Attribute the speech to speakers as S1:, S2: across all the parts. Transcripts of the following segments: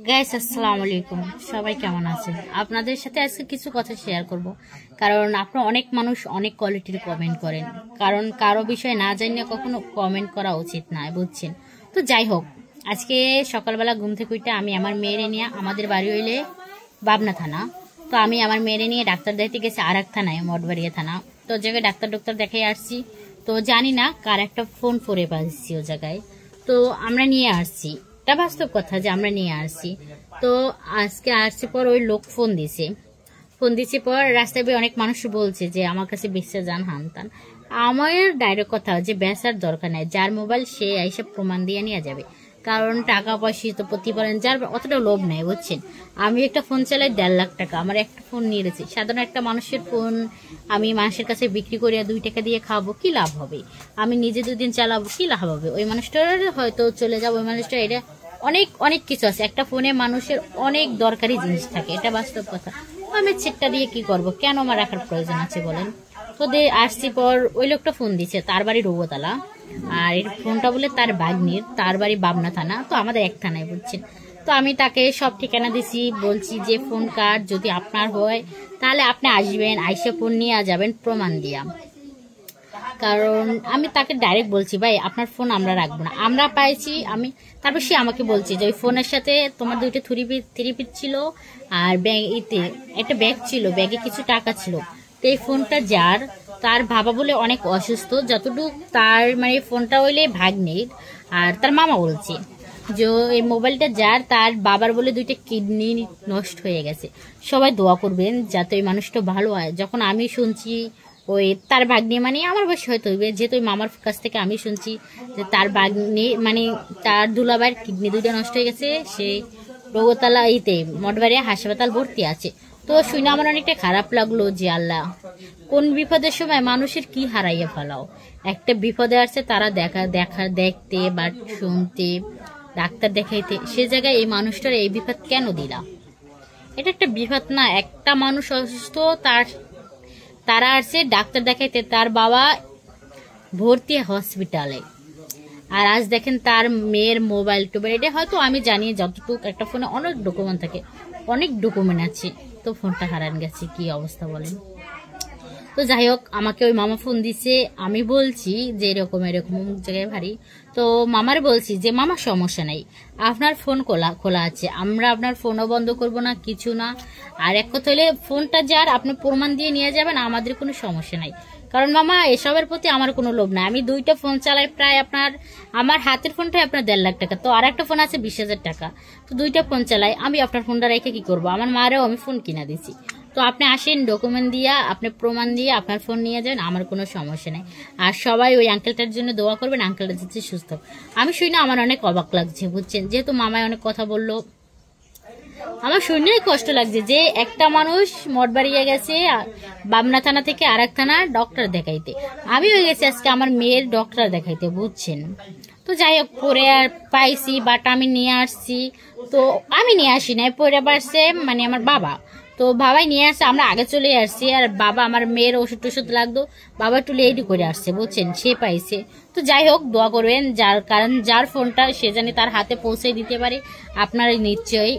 S1: Guys আসসালামু আলাইকুম, সবাই কেমন আছেন? আপনাদের সাথে আজকে কিছু কথা শেয়ার করব, কারণ আপনারা অনেক মানুষ অনেক কোয়ালিটির কমেন্ট করেন, কারণ কারো বিষয় না জানিয়ে কখনো কমেন্ট করা উচিত না, বুঝছেন? তো যাই হোক, আজকে সকালবেলা ঘুম থেকে উঠে আমি আমার মেয়েরে নিয়ে, আমাদের বাড়ি হইলে পাবনা থানা, তো আমি আমার মেয়েরে নিয়ে ডাক্তার দেখতে গেছি আর এক থানায়, মঠবাড়িয়া থানা। তো জায়গায় ডাক্তার দেখাই আসছি, তো জানি না কার একটা ফোন পরে পাচ্ছি ও জায়গায়, তো আমরা নিয়ে আসছি। এটা বাস্তব কথা যে আমরা নিয়ে আসছি। তো আজকে আসছি পর ওই লোক ফোন দিছে পর রাস্তায় অনেক মানুষ বলছে যে আমার কাছে বেঁচে যান হান তান। আমার ডাইরেক্ট কথা যে বেচার দরকার নাই, যার মোবাইল সে এইসব প্রমাণ দিয়ে নিয়ে যাবে, কারণ টাকা পয়সা তো প্রতিপালন যার অতটা লোভ নেই, বুঝছেন? আমি একটা ফোন চালাই 1.5 লাখ টাকা, আমার একটা ফোন নিয়ে গেছি। সাধারণ একটা মানুষের ফোন আমি মানুষের কাছে বিক্রি করে 2 টাকা দিয়ে খাবো, কি লাভ হবে? আমি নিজে 2 দিন চালাবো, কি লাভ হবে? ওই মানুষটার হয়তো চলে যাবো, ওই মানুষটা এটা অনেক অনেক কিছু আছে। একটা ফোনে মানুষের অনেক দরকারি জিনিস থাকে, এটা বাস্তব কথা। আমি সেটটা দিয়ে কি করব? কেন আমার রাখার প্রয়োজন আছে বলেন? তো আসছি পর ওই লোকটা ফোন দিছে, তার বাড়ি রৌবতলা, আর এই ফোনটা বলে তার বাগনির, তার বাড়ি পাবনা থানা, তো আমাদের এক থানায়, বুঝছেন? তো আমি তাকে সব ঠিকানা দিছি, বলছি যে ফোন কার্ড যদি আপনার হয় তাহলে আপনি আসবেন, আইসে ফোন নিয়ে যাবেন প্রমাণ দিয়া। কারণ আমি তাকে ডাইরেক্ট বলছি, ভাই আপনার ফোন আমরা রাখবো না, আমরা পাইছি। আমি তারপর সে আমাকে বলছে যে ওই ফোনের সাথে তোমার 2টা থ্রি পিস ছিল, আর ব্যাগে একটা ব্যাগ ছিল, ব্যাগে কিছু টাকা ছিল। তো এই ফোনটা যার, তার বাবা বলে অনেক অসুস্থ, যতটুকু তার মানে ফোনটা হইলে ভাগ্নির, আর তার মামা বলছে যে এই মোবাইলটা যার, তার বাবার বলে 2টা কিডনি নষ্ট হয়ে গেছে। সবাই দোয়া করবেন যাতে ওই মানুষটা ভালো হয়। যখন আমি শুনছি ওই তার ভাগ্নি, মানে আমার বয়স হয়তো হইবে, যেহেতু ওই মামার কাছ থেকে আমি শুনছি যে তার ভাগ্নি মানে তার দুলাভাইয়ের কিডনি 2টা নষ্ট হয়ে গেছে, সে রৌবতলা মঠবাড়িয়া হাসপাতাল ভর্তি আছে। তো শুনে আমার অনেকটা খারাপ লাগলো যে আল্লাহ, কোন বিপদের সময় মানুষের কি হারাইয়া ফেলাও। একটা বিপদে আসছে তারা দেখতে বা শুনতে, ডাক্তার দেখাইতে, সে জায়গায় এই মানুষটার এই বিপদ কেন দিলা? এটা একটা বিপদ না? একটা মানুষ অসুস্থ, তারা আসছে ডাক্তার দেখাইতে, তার বাবা ভর্তি হসপিটালে, আর আজ দেখেন তার মেয়ের মোবাইল টোবাইল। এটা হয়তো আমি জানি যতটুকু একটা ফোনে অনেক ডকুমেন্ট থাকে, অনেক ডকুমেন্ট আছে, তো ফোনটা হারান গেছে, কি অবস্থা বলেন? তো যাই হোক, আমাকে ওই মামা ফোন দিছে, আমি বলছি যে এরকম এরকম অমুক জায়গায় ভারী। তো মামার বলছি যে মামা সমস্যা নাই, আপনার ফোন খোলা আছে, আমরা আপনার ফোনও বন্ধ করব না, কিছু না। আর এক কথা হলে ফোনটা যার আপনি প্রমাণ দিয়ে নিয়ে যাবেন, আমাদের কোনো সমস্যা নাই। কারণ মামা এসবের প্রতি আমার কোনো লোভ নাই। আমি 2টা ফোন চালাই, প্রায় আমার হাতের ফোনটাই আপনার 1.5 লাখ টাকা, তো আর একটা ফোন আছে 20,000 টাকা। তো 2টা ফোন চালাই আমি, আপনার ফোনটা রেখে কি করব? আমার মারেও আমি ফোন কিনা দিছি। তো আপনি আসেন, ডকুমেন্ট দিয়া আপনি প্রমাণ দিয়ে আপনার ফোন নিয়ে যান, আমার কোনো সমস্যা নেই। আর সবাই ওই আঙ্কেলটার জন্য দোয়া করবেন, আঙ্কেলটা যাচ্ছে সুস্থ। আমি শুনে আমার অনেক অবাক লাগছে, বুঝছেন? যেহেতু মামায় অনেক কথা বললো, আমার শুনেই কষ্ট লাগছে যে একটা মানুষ মঠবাড়িয়া গেছে পাবনা থানা থেকে আর এক থানা ডক্টর দেখাইতে, আমি হয়ে গেছি আজকে আমার মেয়ের ডক্টর দেখাইতে, বুঝছেন? তো যাই হোক, পরে আর পাইছি, বাট আমি নিয়ে আসছি। তো আমি নিয়ে আসি নাই, পরে পারছে মানে আমার বাবা, তো বাবাই নিয়ে আসছে, আমরা আগে চলে আসছি। আর বাবা, আমার মেয়ের ওষুধ টষুধ লাগতো, বাবা একটু লেটই করে আসছে, বুঝছেন? সে পাইছে। তো যাই হোক, দোয়া করবেন কারণ যার ফোনটা সে জানি তার হাতে পৌঁছে দিতে পারে। আপনারা নিশ্চয়ই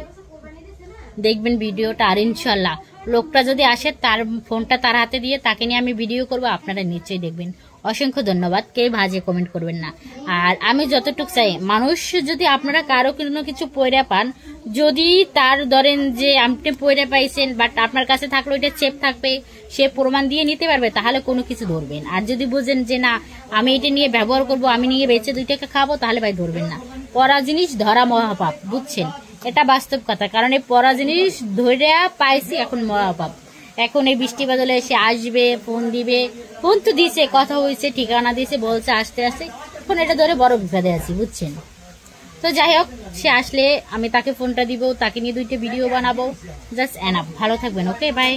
S1: দেখবেন ভিডিওটা, আর ইনশাল্লাহ লোকটা যদি আসে তার ফোনটা তার হাতে দিয়ে তাকে নিয়ে আমি ভিডিও করব, আপনারা নিশ্চয়ই দেখবেন। অসংখ্য ধন্যবাদ, কেউ বাজে কমেন্ট করবেন না। আর আমি যতটুকু চাই, মানুষ যদি আপনারা কারো কোনো কিছু পয়রা পান, যদি তার ধরেন যে আপনি পয়রা পাইছেন বাট আপনার কাছে থাকলে ওইটা চেপ থাকবে, সে প্রমাণ দিয়ে নিতে পারবে, তাহলে কোনো কিছু ধরবেন। আর যদি বুঝেন যে না আমি এটা নিয়ে ব্যবহার করব, আমি নিয়ে বেঁচে 2 টাকা খাবো, তাহলে ভাই ধরবেন না। পরা জিনিস ধরা মহাপাপ, বুঝছেন? এটা বাস্তব কথা, কারণ এই পরা জিনিস ধরে পাইছি, এখন মহাপাপ। এখন এই বৃষ্টি বাদলে এসে আসবে, ফোন দিবে, ফোন তো দিছে, কথা হয়েছে, ঠিকানা দিয়েছে, বলছে আসতে আসতে, এখন এটা ধরে বড় বিপদে আছি, বুঝছেন? তো যাই হোক, সে আসলে আমি তাকে ফোনটা দিব, তাকে নিয়ে 2টা ভিডিও বানাবো, জাস্ট এনাফ। ভালো থাকবেন, ওকে, বাই।